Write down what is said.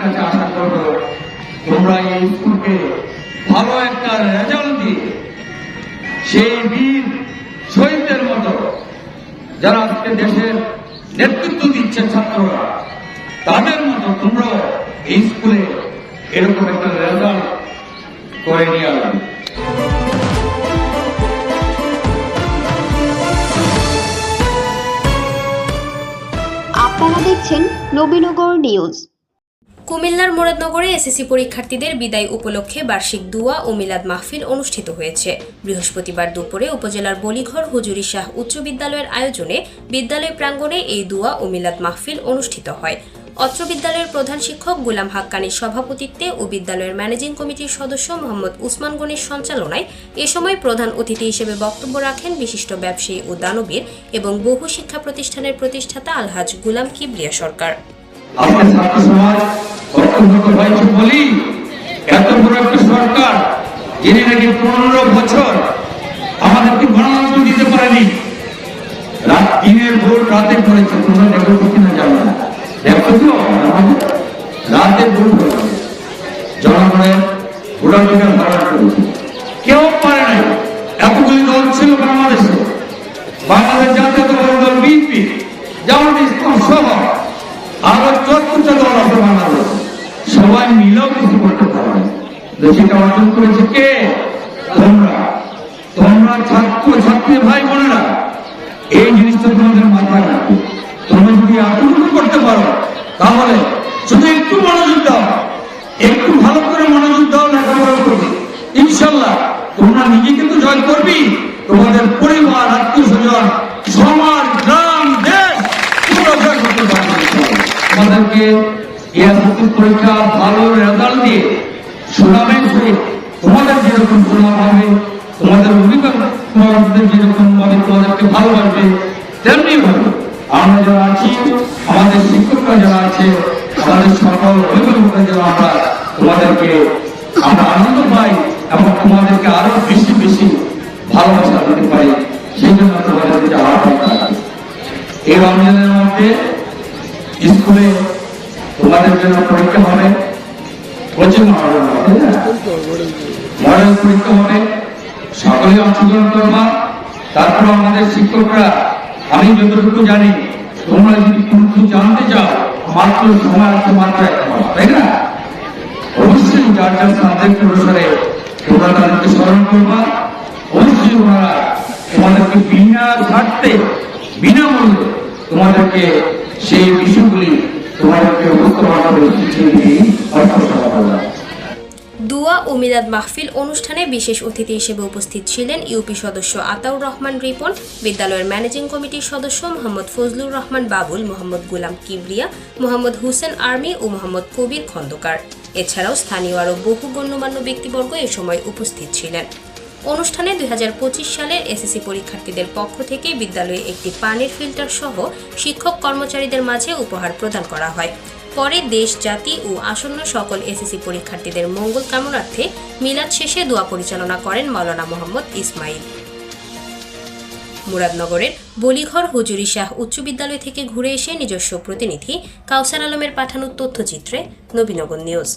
কাছে আশা করব তোমরা এই স্কুলকে ভালো একটা রেজাল্ট দিয়ে সেই বীর শহীদদের মতো যারা আজকে দেশের নেতৃত্ব দিচ্ছে ছাত্ররা, তাদের মতো তোমরাও এই স্কুলে এরকম একটা রেজাল্ট করে নিয়ে আসবে। আপনারা দেখছেন নবীনগর নিউজ। কুমিল্লার মুরাদনগরে এসএসসি পরীক্ষার্থীদের বিদায় উপলক্ষে বার্ষিক দুয়া ও মিলাদ মাহফিল অনুষ্ঠিত হয়েছে। বৃহস্পতিবার দুপুরে উপজেলার বলিঘর হুজুরি শাহ উচ্চ বিদ্যালয়ের আয়োজনে বিদ্যালয় প্রাঙ্গণে এই দুয়া ও মিলাদ মাহফিল অনুষ্ঠিত হয়। অত্র বিদ্যালয়ের প্রধান শিক্ষক গোলাম হাক্কানির সভাপতিত্বে ও বিদ্যালয়ের ম্যানেজিং কমিটির সদস্য মোহাম্মদ উসমান গনির সঞ্চালনায় এ সময় প্রধান অতিথি হিসেবে বক্তব্য রাখেন বিশিষ্ট ব্যবসায়ী ও দানবীর এবং বহু শিক্ষা প্রতিষ্ঠানের প্রতিষ্ঠাতা আলহাজ গোলাম কিবরিয়া সরকার। এত বড় একটা সরকার যিনি নাকি 15 বছর আমাদেরকে গণতন্ত্র দিতে পারেনি, দিনের ভোট রাতে করেছে। তোমরা দেখো কিনা জানো না, দেখো রাতে ভোট হয়েছে, জনগণের ভোটাধিকার ধারণ করেছে। কেউ পারে নাই। এতগুলি দল ছিল বাংলাদেশে, বাংলাদেশ জাতীয়তাবাদী দল বিএনপি, জামাত ইসলাম সহ আরো 14টা দল আছে বাংলাদেশে, সবাই মিলেও কিছু করতে পারে। সেটা অর্জন করেছে কে? তোমরা। তোমরা ছাত্র ছাত্রী ভাই বোনেরা, এই জিনিসটা তোমাদের মাথায় রাখো। তোমরা যদি এতটুকু করতে পারো তাহলে শুধু একটু মনোযোগ দাও, একটু ভালো করে মনোযোগ দাও, লেখাপড়া করবে, ইনশাল্লাহ তোমরা নিজে কিন্তু জয় করবি। তোমাদের পরিবার, আত্মীয় স্বজন, সমাজ, গ্রাম, দেশ তোমরা জয় করতে পারবে। তোমাদেরকে এসএসসি পরীক্ষা ভালো রেজাল্ট দিয়ে সুনামের সহিত তোমাদের যেরকম সুনাম হবে, তোমাদের অভিভাবকদের যেরকম ভাবে তোমাদেরকে ভালোবাসবে, তেমনি ভাবে আমরা যারা আছি, আমাদের শিক্ষকরা যারা আছে, আমাদের সকল অভিভাবকরা যারা আমরা আনন্দ পাই এবং তোমাদেরকে আরো বেশি বেশি ভালোবাসা দিতে পারি, সেই জন্য তোমাদেরকে আহ্বান রাখি। এই রমজানের মধ্যে স্কুলে তোমাদের জন্য পরীক্ষা হবে, কোচিং মডেল পরীক্ষা হবে, সকলে অংশগ্রহণ করবা। তারপর আমাদের শিক্ষকরা, আমি যতটুকু জানি, তোমরা যদি কিছু জানতে চাও মাত্র সময় আছে মাত্র 1 মাস, তাই না? অবশ্যই যার যার সাবজেক্ট অনুসারে তোমরা তাদেরকে স্মরণ করবা। অবশ্যই ওনারা তোমাদেরকে বিনা স্বার্থে বিনামূল্যে তোমাদেরকে সেই বিষয়গুলি তোমাদেরকে দুয়া ও মিলাদ মাহফিল অনুষ্ঠানে বিশেষ অতিথি হিসেবে উপস্থিত ছিলেন ইউপি সদস্য আতাউর রহমান রিপন, বিদ্যালয়ের ম্যানেজিং কমিটির সদস্য মোহাম্মদ ফজলুর রহমান বাবুল, মোহাম্মদ গোলাম কিবরিয়া, মোহাম্মদ হুসেন আর্মি ও মোহাম্মদ কবির খন্দকার। এছাড়াও স্থানীয় আরও বহু গণ্যমান্য ব্যক্তিবর্গ এ সময় উপস্থিত ছিলেন। অনুষ্ঠানে 2025 সালের এসএসসি পরীক্ষার্থীদের পক্ষ থেকে বিদ্যালয়ে একটি পানির ফিল্টার সহ শিক্ষক কর্মচারীদের মাঝে উপহার প্রদান করা হয়। পরে দেশ, জাতি ও আসন্ন সকল এসএসসি পরীক্ষার্থীদের মঙ্গল কামনার্থে মিলাদ শেষে দোয়া পরিচালনা করেন মাওলানা মোহাম্মদ ইসমাইল। মুরাদনগরের বলিঘর হুজুরি শাহ উচ্চ বিদ্যালয় থেকে ঘুরে এসে নিজস্ব প্রতিনিধি কাউসার আলমের পাঠানো তথ্যচিত্রে নবীনগর নিউজ।